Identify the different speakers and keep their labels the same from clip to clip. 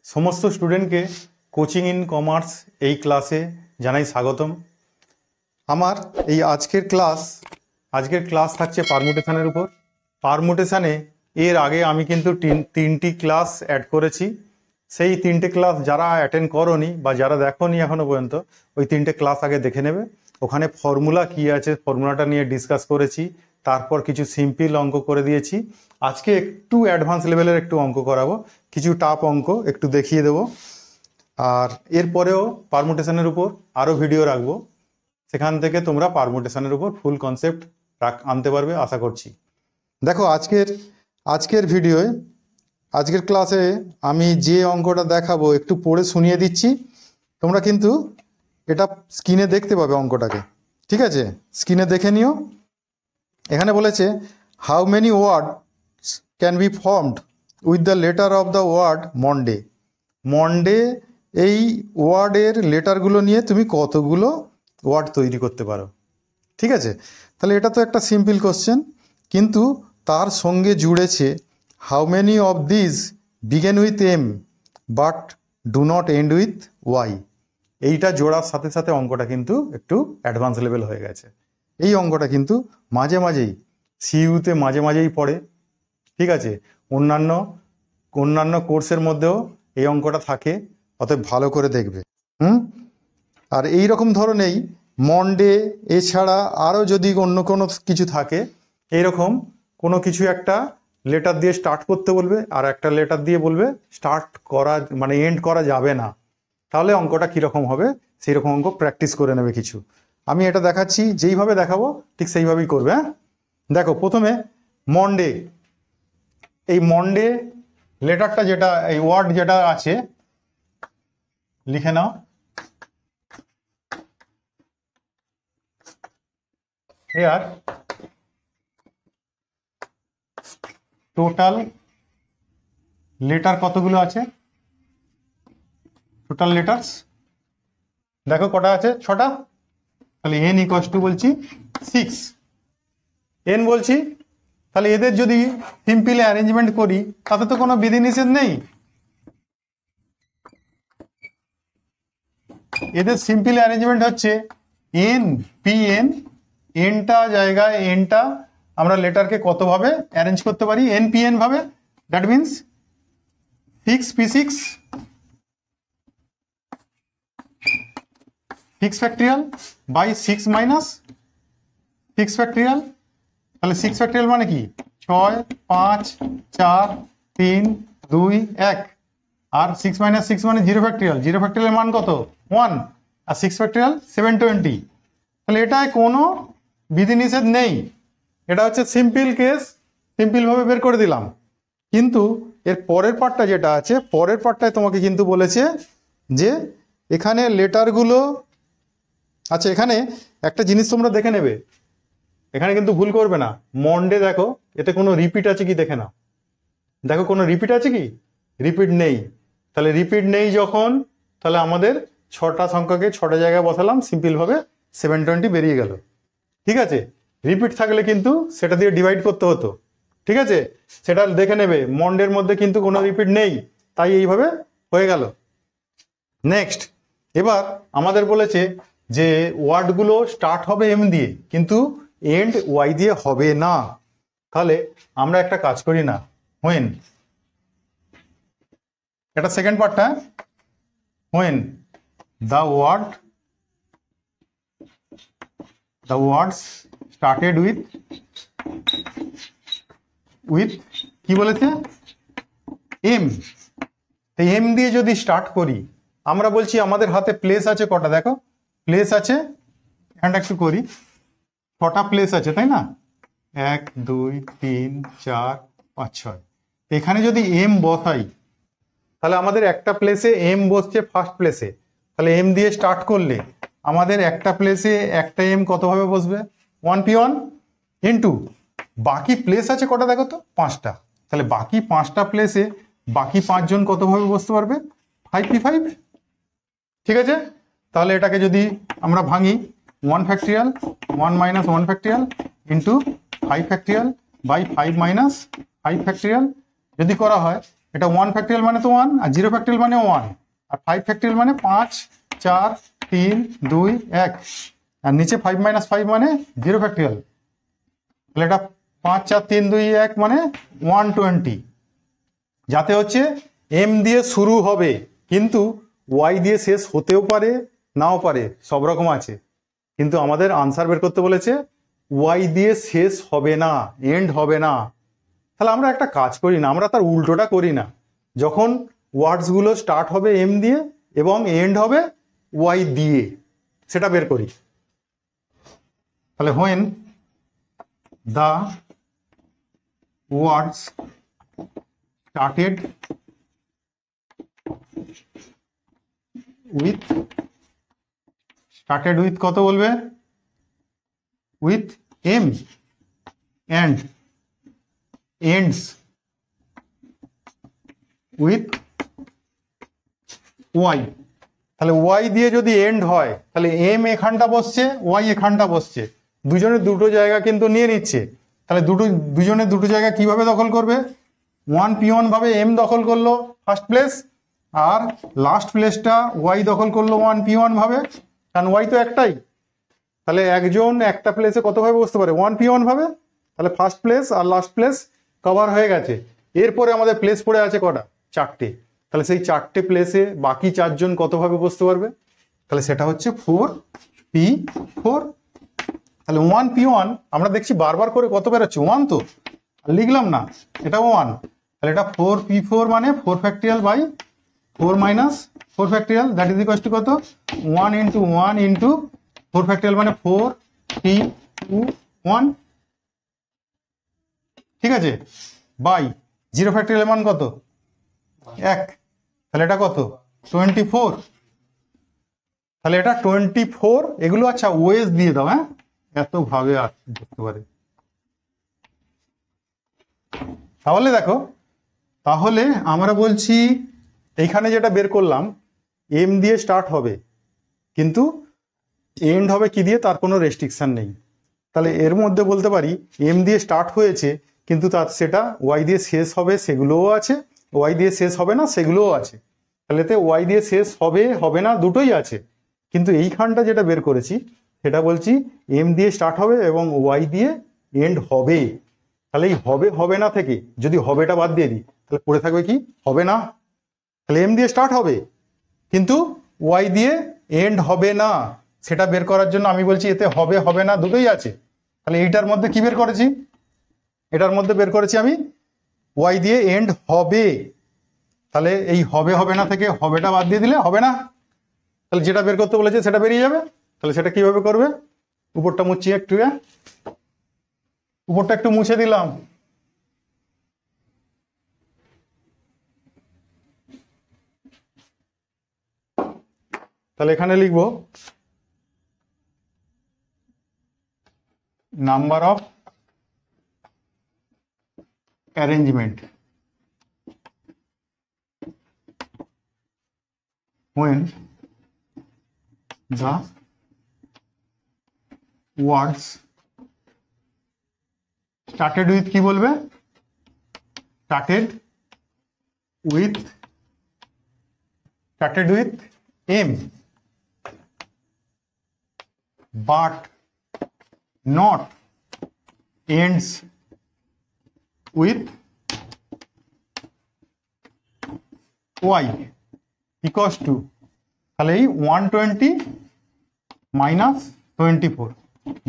Speaker 1: সমস্ত স্টুডেন্টকে coaching in commerce এই ক্লাসে জানাই স্বাগতম। আমার এই আজকের ক্লাস থাকছে পারমুটেশনের উপর। পারমুটেশনে এর আগে আমি কিন্তু তিনটি ক্লাস অ্যাড করেছি। সেই তিনটে ক্লাস যারা অ্যাটেন্ড করোনি বা যারা দেখোনি এখনো পর্যন্ত, ওই তিনটে ক্লাস আগে দেখে নেবে। ওখানে ফর্মুলা কী আছে, ফর্মুলাটা নিয়ে ডিসকাস করেছি, তারপর কিছু সিম্পল অঙ্ক করে দিয়েছি। আজকে একটু অ্যাডভান্স লেভেলের একটু অঙ্ক করাবো, কিছু টাফ অঙ্ক একটু দেখিয়ে দেবো। আর এরপরেও পারমুটেশনের উপর আরও ভিডিও রাখবো, সেখান থেকে তোমরা পারমুটেশনের উপর ফুল কনসেপ্ট আনতে পারবে আশা করছি। দেখো আজকের ভিডিওয় আজকের ক্লাসে আমি যে অঙ্কটা দেখাবো একটু পড়ে শুনিয়ে দিচ্ছি। তোমরা কিন্তু এটা স্ক্রিনে দেখতে পাবে অঙ্কটাকে, ঠিক আছে? স্ক্রিনে দেখে নিও। এখানে বলেছে how many words can be formed with the letter of the word Monday. Monday এই ওয়ার্ডের লেটারগুলো নিয়ে তুমি কতগুলো ওয়ার্ড তৈরি করতে পারো, ঠিক আছে? তাহলে এটা তো একটা সিম্পল কোশ্চেন, কিন্তু তার সঙ্গে জুড়েছে how many of this begin with M but do not end with Y. এইটা জোড়ার সাথে সাথে অঙ্কটা কিন্তু একটু অ্যাডভান্স লেভেল হয়ে গেছে। এই অঙ্কটা কিন্তু মাঝে মাঝেই সিইউতে মাঝে মাঝেই পড়ে, ঠিক আছে? অন্যান্য কোর্সের মধ্যেও এই অঙ্কটা থাকে, অতএব ভালো করে দেখবে। আর এই রকম ধরনেরই মন্ডে এছাড়া আরও যদি অন্য কোনো কিছু থাকে, এইরকম কোনো কিছু একটা লেটার দিয়ে স্টার্ট করতে বলবে আর একটা লেটার দিয়ে বলবে স্টার্ট করা মানে এন্ড করা যাবে না, তাহলে অঙ্কটা কীরকম হবে সেই রকম অঙ্ক প্র্যাকটিস করে নেবে কিছু। আমি এটা দেখাচ্ছি, যেইভাবে দেখাবো ঠিক সেইভাবেই করবে। হ্যাঁ, দেখো প্রথমে মন্ডে, এই মন্ডে লেটারটা যেটা এই ওয়ার্ড যেটা আছে লিখে নাও। এর টোটাল লেটার কতগুলো আছে? টোটাল লেটার্স দেখো কটা আছে, 6টা। তাহলে n ইকুয়ালস টু বলছি 6, n বলছি। তাহলে এদের যদি সিম্পল অ্যারেঞ্জমেন্ট করি তাতে তো কোনো বিধিনিষেধ নেই। এদের সিম্পল অ্যারেঞ্জমেন্ট হচ্ছে n p n, nটা জায়গায় nটা আমরা লেটারকে কতভাবে অ্যারেঞ্জ করতে পারি? n p n ভাবে। That means 6p6 6 factorial by 6 minus 6 factorial. তাহলে 6 ফ্যাক্টরিয়াল মানে কি? 6 5 4 3 2 1। আর 6 মাইনাস 6 মানে 0 ফ্যাক্টরিয়াল। 0 ফ্যাক্টরিয়াল মান কত? 1। আর 6 ফ্যাক্টরিয়াল 720। তাহলে এটায় কোনো বিধিনিষেধ নেই, এটা হচ্ছে সিম্পল কেস, সিম্পলভাবে বের করে দিলাম। কিন্তু এর পরের পার্টটা যেটা আছে, পরের পার্টটায় তোমাকে কিন্তু বলেছে যে এখানে লেটারগুলো, আচ্ছা এখানে একটা জিনিস তোমরা দেখে নেবে, এখানে কিন্তু ভুল করবে না। মন্ডে দেখো এতে কোনো রিপিট আছে কি দেখে নাও। দেখো কোনো রিপিট আছে কি? রিপিট নেই। তাহলে রিপিট নেই যখন, তাহলে আমাদের 6টা সংখ্যাকে 6টা জায়গায় বসালাম, সিম্পলভাবে 720 বেরিয়ে গেল, ঠিক আছে? রিপিট থাকলে কিন্তু সেটা দিয়ে ডিভাইড করতে হতো, ঠিক আছে? সেটা দেখে নেবে। মন্ডের মধ্যে কিন্তু কোনো রিপিট নেই, তাই এইভাবে হয়ে গেল। নেক্সট, এবার আমাদের বলেছে যে ওয়ার্ডগুলো স্টার্ট হবে এম দিয়ে, কিন্তু এন্ড ওয়াই দিয়ে হবে না। তাহলে আমরা একটা কাজ করি না, হোয়েন, এটা সেকেন্ড পার্টটা, when the words started with কি বলেছে? এম। এই এম দিয়ে যদি স্টার্ট করি, আমরা বলছি আমাদের হাতে প্লেস আছে কটা? দেখো প্লেস আছে, এখানটা একটু করি, 6টা প্লেস আছে, তাই না? 1 2 3 4 5 6। এখানে যদি এম বসাই তাহলে আমাদের একটা প্লেসে এম বসছে ফার্স্ট প্লেসে। তাহলে এম দিয়ে স্টার্ট করলে আমাদের একটা প্লেসে একটা এম কতভাবে বসবে? 1p1 ইন্টু বাকি প্লেস আছে কটা দেখো তো? 5টা। তাহলে বাকি 5টা প্লেসে বাকি 5 জন কতভাবে বসতে পারবে? 5p5, ঠিক আছে? তাহলে এটাকে যদি আমরা ভাঙি, 1 factorial 1 minus 1 factorial into 5 factorial by 5 minus 5 factorial যদি করা হয়, এটা 1 ফ্যাক্টরিয়াল মানে তো 1, আর 0 ফ্যাক্টরিয়াল মানে 1, আর 5 ফ্যাক্টরিয়াল মানে 5 4 3 2 1, আর নিচে 5 - 5 মানে 0 ফ্যাক্টরিয়াল। তাহলে এটা 5 4 3 2 1 মানে 120, যাতে হচ্ছে m দিয়ে শুরু হবে কিন্তু y দিয়ে শেষ হতেও পারে নাও পারে, সব রকম আছে। কিন্তু আমাদের আনসার বের করতে বলেছে y দিয়ে শেষ হবে না, এন্ড হবে না। তাহলে আমরা একটা কাজ করি না, আমরা তার উল্টোটা করি না। যখন ওয়ার্ডসগুলো স্টার্ট হবে m দিয়ে এবং এন্ড হবে y দিয়ে, সেটা বের করি। তাহলে when the words started with কত বলবে? with m and ends with y। তাহলে y দিয়ে যদি এন্ড হয় তাহলে m এখানটা বসছে, y এখানটা বসছে, দুজনের দুটো জায়গা কিন্তু নিয়ে নিচ্ছে। তাহলে দুজনের দুটো জায়গা কিভাবে দখল করবে? 1p1 ভাবে m দখল করলো ফার্স্ট প্লেস, আর লাস্ট প্লেসটা y দখল করলো 1p1 ভাবে, কারণ y তো একটাই। তাহলে একজন একটা প্লেসে কতভাবে বসতে পারে? 1p1 ভাবে। তাহলে ফার্স্ট প্লেস আর লাস্ট প্লেস কভার হয়ে গেছে। এরপরে আমাদের প্লেস পড়ে আছে কটা? 4টে। তাহলে সেই 4টে প্লেসে বাকি 4জন কতভাবে বসতে পারবে? তাহলে সেটা হচ্ছে 4p4। তাহলে 1p1 আমরা দেখছি বারবার করে কত বেরোচ্ছে? 1 তো, লিখলাম না, এটা 1। তাহলে এটা 4p4 মানে 4 factorial by 4 minus 4 factorial, that is equal to কত? 1 ইন্টু 1 ইন্টু 4 ফ্যাক্টরিয়াল মানে 4 3 2 1, ঠিক আছে, বাই 0 ফ্যাক্টরিয়াল মান কত? 1। তাহলে এটা কত? 24। তাহলে এটা 24। এগুলো আচ্ছা ওএস দিয়ে দাও, হ্যাঁ, এত ভাবে আর বুঝতে পারে। তাহলে দেখো, তাহলে আমরা বলছি এইখানে যেটা বের করলাম এম দিয়ে স্টার্ট হবে কিন্তু এন্ড হবে কি দিয়ে, তার কোনো রেস্ট্রিকশন নেই। তাহলে এর মধ্যে বলতে পারি এম দিয়ে স্টার্ট হয়েছে কিন্তু তার সেটা ওয়াই দিয়ে শেষ হবে সেগুলোও আছে, ওয়াই দিয়ে শেষ হবে না সেগুলোও আছে। তাহলে এতে ওয়াই দিয়ে শেষ হবে হবে না দুটোই আছে, কিন্তু এইখানটা যেটা বের করেছি সেটা বলছি এম দিয়ে স্টার্ট হবে এবং ওয়াই দিয়ে এন্ড হবে। তাহলে এই হবে হবে না থেকে যদি হবেটা বাদ দিয়ে দিই তাহলে পড়ে থাকবে কি? হবে না। তাহলে এম দিয়ে স্টার্ট হবে কিন্তু ওয়াই দিয়ে এন্ড হবে না, সেটা বের করার জন্য আমি বলছি এতে হবে হবে না দুটোই আছে। তাহলে এইটার মধ্যে কি বের করেছি? এটার মধ্যে বের করেছি আমি ওয়াই দিয়ে এন্ড হবে। তাহলে এই হবে হবে না থেকে হবেটা বাদ দিয়ে দিলে হবে না। তাহলে যেটা বের করতে বলেছে সেটা বেরিয়ে যাবে। তাহলে সেটা কিভাবে করবে? উপরটা মুছি একটু, উপরটা একটু মুছে দিলাম। তাহলে এখানে লিখবো number of arrangement when the words started with কি বলবে? started with m but not ends with y equals to, তাহলে এই 120 minus 24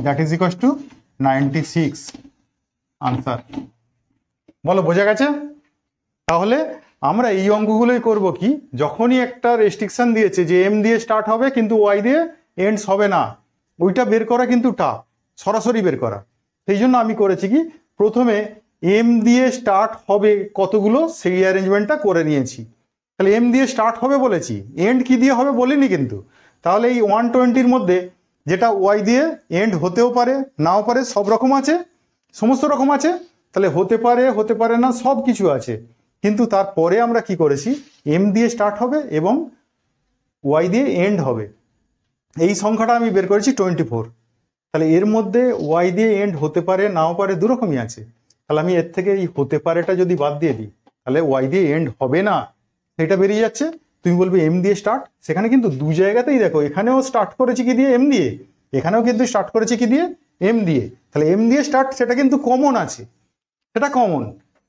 Speaker 1: that is equal two 96 answer. বলো বোঝা গেছে? তাহলে আমরা এই অঙ্কগুলোই করব কি, যখনই একটা রেস্ট্রিকশন দিয়েছে যে এম দিয়ে স্টার্ট হবে কিন্তু ওয়াই দিয়ে এন্ডস হবে না, ওইটা বের করা কিন্তু টাফ, সরাসরি বের করা। সেই জন্য আমি করেছি কি, প্রথমে এম দিয়ে স্টার্ট হবে কতগুলো সেই অ্যারেঞ্জমেন্টটা করে নিয়েছি। তাহলে এম দিয়ে স্টার্ট হবে বলেছি, এন্ড কি দিয়ে হবে বলিনি কিন্তু। তাহলে এই 120-র মধ্যে যেটা ওয়াই দিয়ে এন্ড হতেও পারে নাও পারে, সব রকম আছে, সমস্ত রকম আছে। তাহলে হতে পারে হতে পারে না সব কিছু আছে, কিন্তু তারপরে আমরা কি করেছি, এম দিয়ে স্টার্ট হবে এবং ওয়াই দিয়ে এন্ড হবে। এই সংখ্যাটা আমি বের করেছি 24। তাহলে এর মধ্যে ওয়াই দিয়ে এন্ড হতে পারে নাও পারে দুরকমই আছে। তাহলে আমি এর থেকে এই হতে পারেটা যদি বাদ দিয়ে দিই তাহলে ওয়াই দিয়ে এন্ড হবে না, সেটা বেরিয়ে যাচ্ছে। তুমি বলবে এম দিয়ে স্টার্ট, সেখানে কিন্তু দু জায়গাতেই দেখো, এখানেও স্টার্ট করেছি কি দিয়ে, এম দিয়ে, এখানেও কিন্তু স্টার্ট করেছি কি দিয়ে, এম দিয়ে। তাহলে এম দিয়ে স্টার্ট, সেটা কিন্তু কমন আছে, সেটা কমন।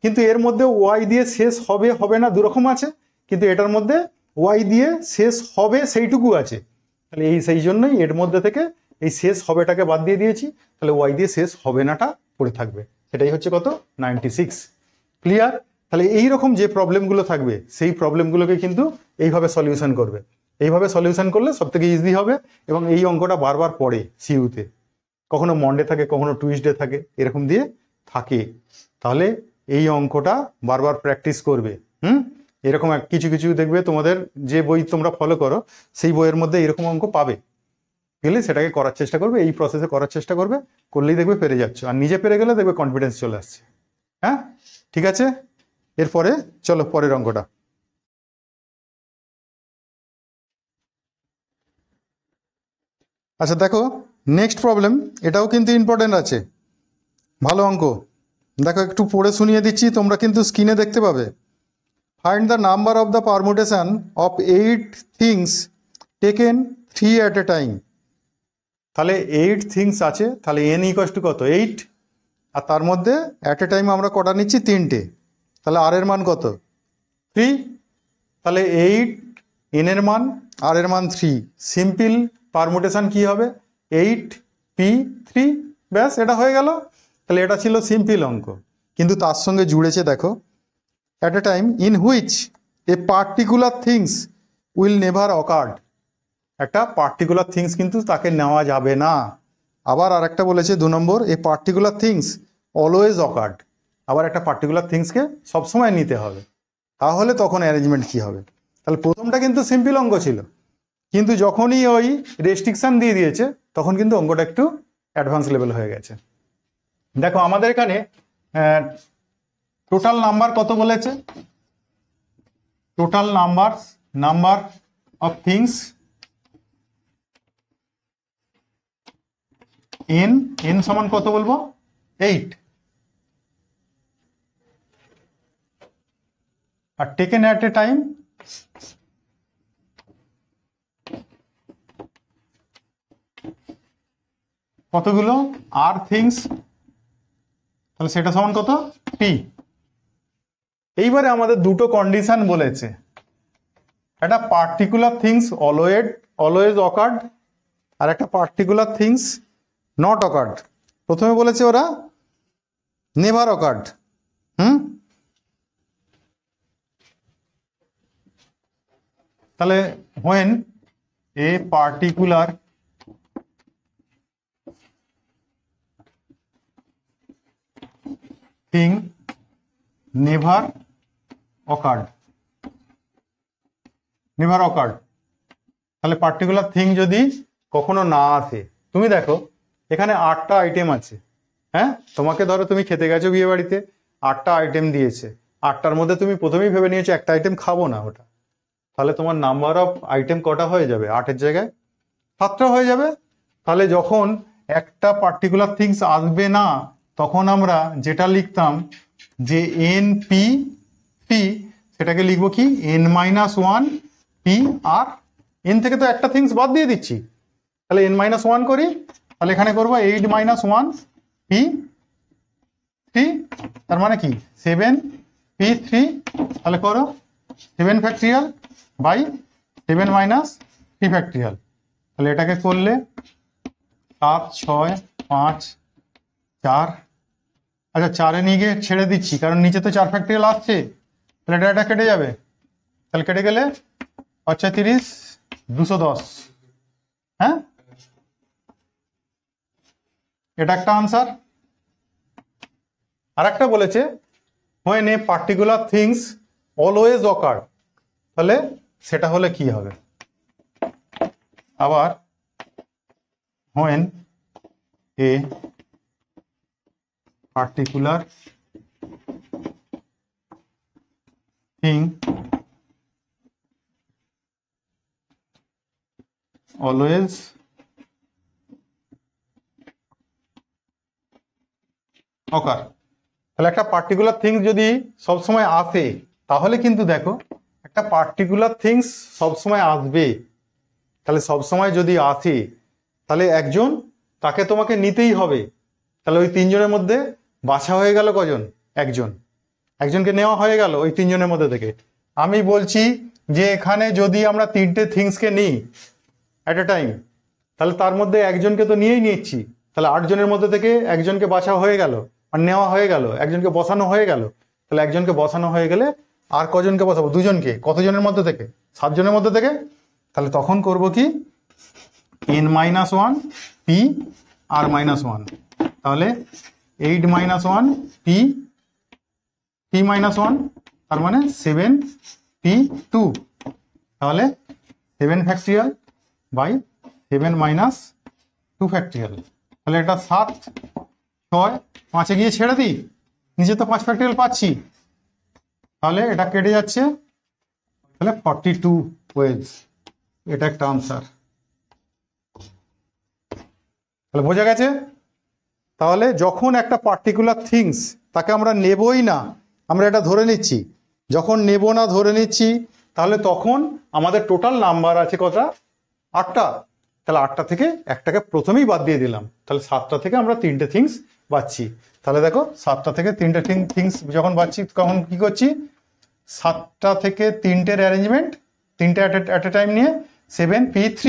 Speaker 1: কিন্তু এর মধ্যে ওয়াই দিয়ে শেষ হবে হবে না দুরকম আছে, কিন্তু এটার মধ্যে ওয়াই দিয়ে শেষ হবে সেইটুকু আছে। তাহলে সেই জন্যই এর মধ্যে থেকে এই শেষ হবেটাকে বাদ দিয়ে দিয়েছি, তাহলে ওয়াই দিয়ে শেষ হবে নাটা পড়ে থাকবে। সেটাই হচ্ছে কত, 96। ক্লিয়ার? তাহলে এইরকম যে প্রবলেমগুলো থাকবে সেই প্রবলেমগুলোকে কিন্তু এইভাবে সলিউশন করবে। এইভাবে সলিউশন করলে সব থেকে ইজি হবে, এবং এই অঙ্কটা বারবার পড়ে সিইউতে, কখনো মন্ডে থাকে, কখনো টুইসডে থাকে, এরকম দিয়ে থাকে। তাহলে এই অঙ্কটা বারবার প্র্যাকটিস করবে। এরকম কিছু কিছু দেখবে তোমাদের যে বই তোমরা ফলো করো সেই বইয়ের মধ্যে এরকম অঙ্ক পাবে, গেলে সেটাকে করার চেষ্টা করবে, এই প্রসেসে করার চেষ্টা করবে, করলেই দেখবে পেরে যাচ্ছ। আর নিজে পেরে গেলে দেখবে কনফিডেন্স চলে আসছে। হ্যাঁ, ঠিক আছে। এরপরে চলো পরের অঙ্কটা। আচ্ছা দেখো, নেক্সট প্রবলেম, এটাও কিন্তু ইম্পর্টেন্ট আছে, ভালো অঙ্ক। দেখো একটু পড়ে শুনিয়ে দিচ্ছি, তোমরা কিন্তু স্ক্রিনে দেখতে পাবে। Find the number of the permutation of 8 things taken 3 at a time. তাহলে 8 থিংস আছে, তাহলে এন ইকুয়ালস টু কত, 8, আর তার মধ্যে অ্যাট এ টাইম আমরা কটা নিচ্ছি, 3টে। তাহলে আর এর মান কত, 3। তাহলে 8 এন এর মান, আর এর মান 3। সিম্পল পারমুটেশন কি হবে, 8p3, ব্যাস এটা হয়ে গেল। তাহলে এটা ছিল সিম্পল অঙ্ক, কিন্তু তার সঙ্গে জুড়েছে দেখো, at a time in which a particular things will never occurred. একটা পার্টিকুলার থিংস কিন্তু তাকে নেওয়া যাবে না। আবার আর একটা বলেছে 2 নম্বর, a particular things always occurred. আবার একটা পার্টিকুলার থিংসকে সবসময় নিতে হবে, তাহলে তখন অ্যারেঞ্জমেন্ট কী হবে। তাহলে প্রথমটা কিন্তু সিম্পল অঙ্ক ছিল, কিন্তু যখনই ওই রেস্ট্রিকশান দিয়ে দিয়েছে তখন কিন্তু অঙ্কটা একটু অ্যাডভান্স লেভেল হয়ে গেছে। দেখো আমাদের এখানে টোটাল নাম্বার কত বলেছে, total number of things N সমান কত বলবো, 8, are taken at a time কতগুলো, আর থিংস, তাহলে সেটা সমান কত, পি। এইবারে আমাদের দুটো কন্ডিশন বলেছে, একটা পার্টিকুলার থিংস অলওয়েজ অকার্ড, আর একটা পার্টিকুলার থিংস নট অকার্ড। প্রথমে বলেছে ওরা নেভার অকার্ড। তাহলে when a particular thing never occurred, তাহলে পার্টিকুলার থিং যদি কখনো না আসে, তুমি দেখো এখানে 8টা আইটেম আছে। হ্যাঁ, তোমাকে ধরো তুমি খেতে গেছো বিয়ে বাড়িতে, 8টা আইটেম দিয়েছে, 8টার মধ্যে তুমি প্রথমেই ভেবে নিয়েছো একটা আইটেম খাবো না ওটা, তাহলে তোমার নাম্বার অফ আইটেম কটা হয়ে যাবে, 8-এর জায়গায় 7টা হয়ে যাবে। তাহলে যখন একটা পার্টিকুলার থিংস আসবে না, তখন আমরা যেটা লিখতাম যে এন পি পি, সেটাকে লিখবো কি n-1 পি, আর এন থেকে তো একটা থিংস বাদ দিয়ে দিচ্ছি, তাহলে n-1 করি, তাহলে এখানে করবো 8-1 পি 3, তার মানে কি 7p3, তাহলে করো 7 ফ্যাক্টরিয়াল বাই 7 - 3 ফ্যাক্টরিয়াল। তাহলে এটাকে করলে 7, 6, 5, 4, আচ্ছা 4-এ নিয়ে গিয়ে ছেড়ে দিচ্ছি কারণ নিচে তো 4 ফ্যাক্টরিয়াল আসছে, তাহলে এটা কেটে যাবে, তাহলে কেটে গেলে 35, 210। হ্যাঁ, এটা একটা আনসার। আর একটা বলেছে when a particular things always occur, তাহলে সেটা হলে কি হবে, আবার when a particular thing always occur, তাহলে একটা পার্টিকুলার থিংস যদি সবসময় আসে তাহলে কিন্তু দেখো একটা পার্টিকুলার থিংস সবসময় আসবে। তাহলে সবসময় যদি আসে তাহলে একজন, তাকে তোমাকে নিতেই হবে। তাহলে ওই তিনজনের মধ্যে বাছা হয়ে গেল কজন? একজন। একজনকে নেওয়া হয়ে গেল ওই তিনজনের মধ্যে থেকে। আমি বলছি যে এখানে যদি আমরা তিনটে থিংসকে নিই অ্যাট এ টাইম, তাহলে তার মধ্যে একজনকে তো নিয়েই নিচ্ছি। তাহলে 8 জনের মধ্যে থেকে একজনকে বাছা হয়ে গেল, আর নেওয়া হয়ে গেল, একজনকে বসানো হয়ে গেল। তাহলে একজনকে বসানো হয়ে গেলে আর কজনকে বসাবো? 2 জনকে। কতজনের মধ্যে থেকে? 7 জনের মধ্যে থেকে। তাহলে তখন করব কি, n-1 p r-1। তাহলে 8-1 p-1, তার মানে 7p2। তাহলে 7 ফ্যাক্টরিয়াল বাই 7 মাইনাস 2 ফ্যাক্টরিয়াল। তাহলে এটা 7, 6, 5-এ গিয়ে ছেড়ে দিই, নিচে তো 5 ফ্যাক্টরিয়াল পাচ্ছি। তাহলে এটা কেটে যাচ্ছে, তাহলে 42 ওয়েজ। এটা একটা আনসার। তাহলে বোঝা গেছে? তাহলে যখন একটা পার্টিকুলার থিংস তাকে আমরা নেবই না, আমরা এটা ধরে নিচ্ছি, যখন নেব না ধরে নিচ্ছি, তাহলে তখন আমাদের টোটাল নাম্বার আছে কটা? 8টা। তাহলে 8টা থেকে একটাকে প্রথমেই বাদ দিয়ে দিলাম। তাহলে 7টা থেকে আমরা 3টে থিংস বাচ্ছি। তাহলে দেখো 7টা থেকে 3টে থিংস যখন বাচ্ছি তখন কি করছি, 7টা থেকে 3টের অ্যারেঞ্জমেন্ট, 3টে অ্যাট এ টাইম নিয়ে 7p3।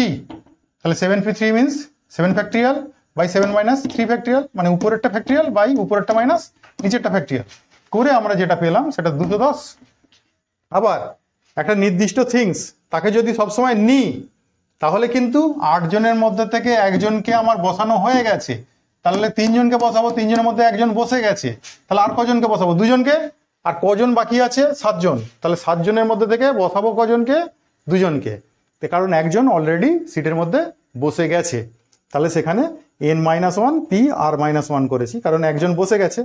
Speaker 1: তাহলে 7p3 means 7 factorial by 7 minus 3 factorial, মানে উপরেরটা ফ্যাক্টরিয়াল বাই উপরেরটা মাইনাস নিচেরটা ফ্যাক্টরিয়াল করে আমরা যেটা পেলাম সেটা 210। আবার একটা নির্দিষ্ট থিংস তাকে যদি সবসময় নিই, তাহলে কিন্তু 8 জনের মধ্যে থেকে একজনকে আমার বসানো হয়ে গেছে। তাহলে 3 জনকে বসাবো, 3 জনের মধ্যে একজন বসে গেছে। তাহলে আর কজনকে বসাবো? 2 জনকে। আর কজন বাকি আছে? 7 জন। তাহলে 7 জনের মধ্যে থেকে বসাবো কজনকে? 2 জনকে। কারণ একজন অলরেডি সিটের মধ্যে বসে গেছে। তাহলে সেখানে n-1 p r-1 করেছি, কারণ একজন বসে গেছে।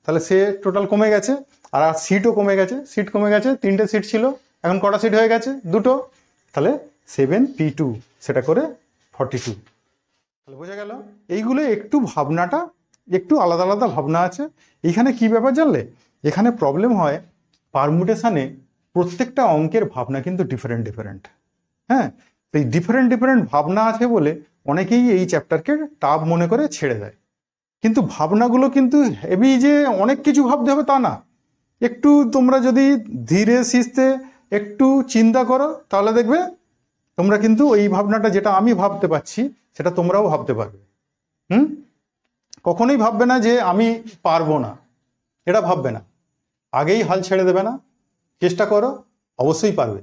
Speaker 1: তাহলে সে টোটাল কমে গেছে, আর সিটও কমে গেছে। সিট কমে গেছে, 3টে সিট ছিল, এখন কটা সিট হয়ে গেছে? 2টো। তাহলে 7p2 সেটা করে 42। তাহলে বোঝা গেল? এইগুলো একটু ভাবনাটা একটু আলাদা আলাদা ভাবনা আছে। এখানে কি ব্যাপার জানলে, এখানে প্রবলেম হয় পারমুটেশনে প্রত্যেকটা অঙ্কের ভাবনা কিন্তু ডিফারেন্ট ডিফারেন্ট। হ্যাঁ, এই ডিফারেন্ট ভাবনা আছে বলে অনেকেই এই চ্যাপ্টারকে টাফ মনে করে ছেড়ে দেয়। কিন্তু ভাবনাগুলো কিন্তু হেভি যে অনেক কিছু ভাবতে হবে তা না। একটু তোমরা যদি ধীরে সিস্তে একটু চিন্তা করো, তাহলে দেখবে তোমরা কিন্তু এই ভাবনাটা যেটা আমি ভাবতে পারছি সেটা তোমরাও ভাবতে পারবে। কখনোই ভাববে না যে আমি পারবো না, এটা ভাববে না। আগেই হাল ছেড়ে দেবে না, চেষ্টা করো, অবশ্যই পারবে।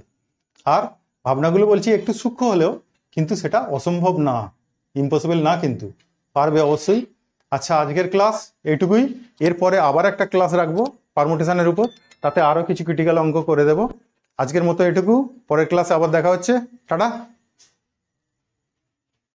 Speaker 1: আর ভাবনাগুলো বলছি একটু সূক্ষ্ম হলেও কিন্তু সেটা অসম্ভব না, ইম্পসিবল না, কিন্তু পারবে অবশ্যই। আচ্ছা, আজকের ক্লাস এইটুকুই। এরপরে আবার একটা ক্লাস রাখবো পারমুটেশনের উপর, তাতে আরও কিছু ক্রিটিক্যাল অঙ্ক করে দেব। আজকের মতো এটুকু, পরের ক্লাসে আবার দেখা হচ্ছে। টাটা।